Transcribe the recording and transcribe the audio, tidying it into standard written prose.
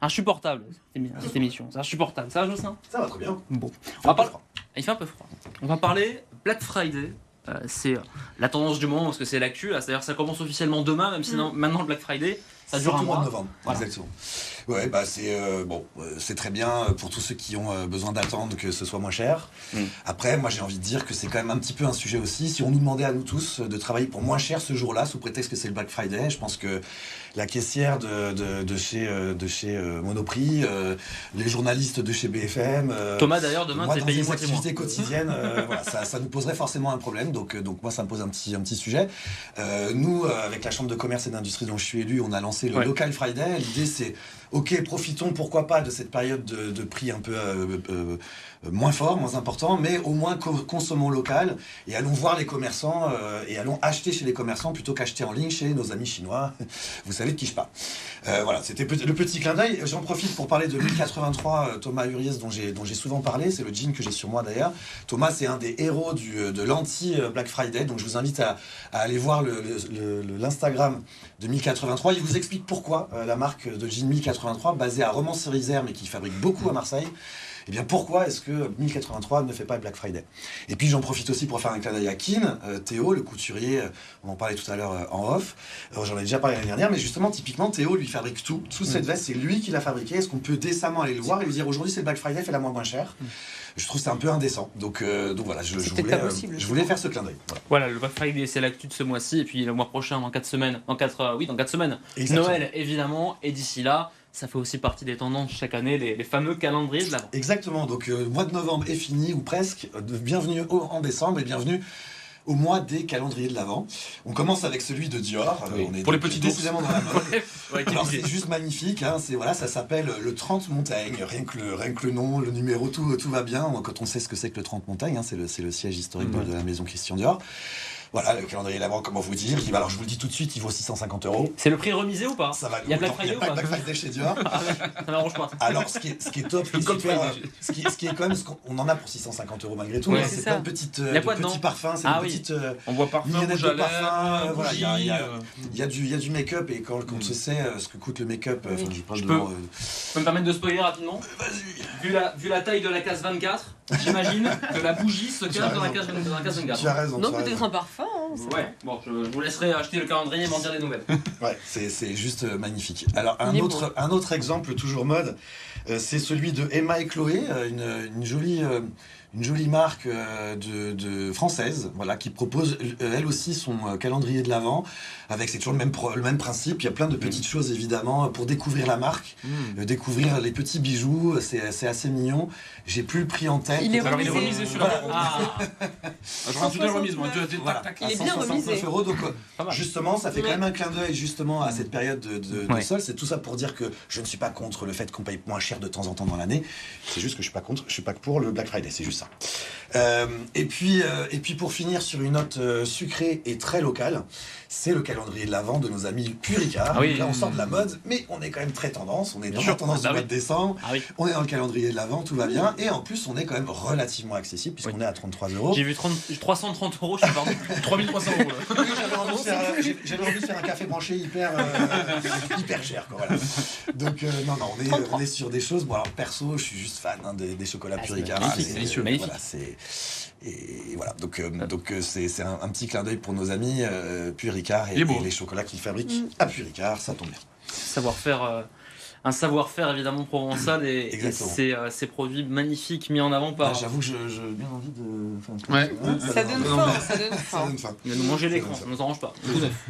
Insupportable cette émission, c'est insupportable. Ça va, Jocelyn? Ça va très bien. Bon, on va parler. Il fait un peu froid. On va parler Black Friday. C'est la tendance du moment parce que c'est l'actu. C'est-à-dire que ça commence officiellement demain, même si maintenant le Black Friday, ça dure un mois mois. de novembre. Voilà. Exactement. Ouais, c'est très bien pour tous ceux qui ont besoin d'attendre que ce soit moins cher. Après, moi j'ai envie de dire que c'est quand même un petit peu un sujet aussi. Si on nous demandait à nous tous de travailler pour moins cher ce jour-là, sous prétexte que c'est le Black Friday, je pense que la caissière de chez Monoprix, les journalistes de chez BFM, Thomas d'ailleurs demain moi, t'es dans payé des moitié moins. activités quotidiennes, voilà, ça nous poserait forcément un problème. Donc moi ça me pose un petit sujet. Nous, avec la Chambre de commerce et d'industrie dont je suis élu, on a lancé le Local Friday. L'idée c'est, ok, profitons pourquoi pas de cette période de prix un peu moins fort, moins important, mais au moins consommons local et allons voir les commerçants et allons acheter chez les commerçants plutôt qu'acheter en ligne chez nos amis chinois. Vous savez de qui je parle. Voilà, c'était le petit clin d'œil. J'en profite pour parler de 1083, Thomas Uriès, dont j'ai souvent parlé. C'est le jean que j'ai sur moi d'ailleurs. Thomas, c'est un des héros de l'anti-Black Friday, donc je vous invite à aller voir l'Instagram de 1083. Il vous explique pourquoi la marque de jean 1083, basée à Romans-sur-Isère, mais qui fabrique beaucoup à Marseille, eh bien pourquoi est-ce que 1083 ne fait pas le Black Friday? Et puis j'en profite aussi pour faire un clin d'œil à Kin, Théo, le couturier, on en parlait tout à l'heure en off, j'en ai déjà parlé l'année dernière, mais justement typiquement Théo lui fabrique tout, toute cette veste, c'est lui qui l'a fabriquée. Est-ce qu'on peut décemment aller le voir et lui dire aujourd'hui c'est le Black Friday, fais-la moins cher? Je trouve que c'est un peu indécent, donc voilà, je voulais faire ce clin d'œil. Voilà, le Black Friday c'est l'actu de ce mois-ci, et puis le mois prochain, dans 4 semaines, dans 4 semaines, Exactement. Noël évidemment, et d'ici là, ça fait aussi partie des tendances chaque année, les fameux calendriers de l'Avent. Exactement, donc mois de novembre est fini, ou presque, bienvenue en décembre et bienvenue au mois des calendriers de l'Avent. On commence avec celui de Dior. On est pour les petits décidément dans la mode. Ouais, Alors c'est juste magnifique, hein, ça s'appelle le 30 Montaigne, rien que le nom, le numéro, tout va bien. Quand on sait ce que c'est que le 30 Montaigne, hein, c'est le siège historique de la maison Christian Dior. Voilà, le calendrier de l'Avent, comment vous dire, alors je vous le dis tout de suite, il vaut 650 €. C'est le prix remisé ou pas? Ça va, il y a Black Friday il y a pas de Black Friday chez Dior. Ça m'arrange pas. Alors ce qui est top, ce qui est quand même, on en a pour 650 € malgré tout, Ouais, hein, c'est c'est ça. plein de petites petits parfums, c'est une petite on voit parfum, mignonnette rouge de à lèvres, parfum, voilà, bougie, il y a du make-up, et quand on se sait ce que coûte le make-up, Je peux me permettre de spoiler rapidement. Vu la taille de la case 24, j'imagine que la bougie se cache dans la case 24. Tu as raison. Non, peut-être un parfum. Ouais, bon, je vous laisserai acheter le calendrier et m'en dire des nouvelles. Ouais, c'est juste magnifique. Alors un autre exemple toujours mode, c'est celui de Emma et Chloé, une jolie marque de française, voilà, qui propose elle aussi son calendrier de l'Avent, avec c'est toujours le même principe. Il y a plein de petites choses évidemment pour découvrir la marque, découvrir les petits bijoux. C'est assez mignon. J'ai plus le prix en tête. Il est Alors il est remisé sur la je rends une remise, moi. Il est bien remisé. €, donc justement, ça fait quand même un clin d'œil justement à cette période de solde. C'est tout ça pour dire que je ne suis pas contre le fait qu'on paye moins cher de temps en temps dans l'année. C'est juste que je suis pas pour le Black Friday. C'est juste ça. Et puis pour finir sur une note sucrée et très locale, c'est le calendrier de l'Avent de nos amis Puricard. Ah oui. Là, on sort de la mode, mais on est quand même très tendance. On est dans la tendance du mois de décembre. Ah oui. On est dans le calendrier de l'Avent, tout va bien. Et en plus, on est quand même relativement accessible puisqu'on est à 33 €. J'ai vu 330 €, je suis pardon. 3300 €. J'avais envie de faire un café branché hyper cher, quoi, voilà. Donc non, on est sur des choses. Bon, alors perso, je suis juste fan des chocolats Puricard. C'est délicieux, magnifique. Voilà, et voilà, donc c'est un petit clin d'œil pour nos amis Puricard et les chocolats qu'ils fabriquent à Puricard, ça tombe bien. Un savoir-faire évidemment provençal et ces produits magnifiques mis en avant par. J'avoue que j'ai bien envie de. Ouais. Ça donne faim, ça donne faim. Il va nous manger l'écran, ça nous arrange pas.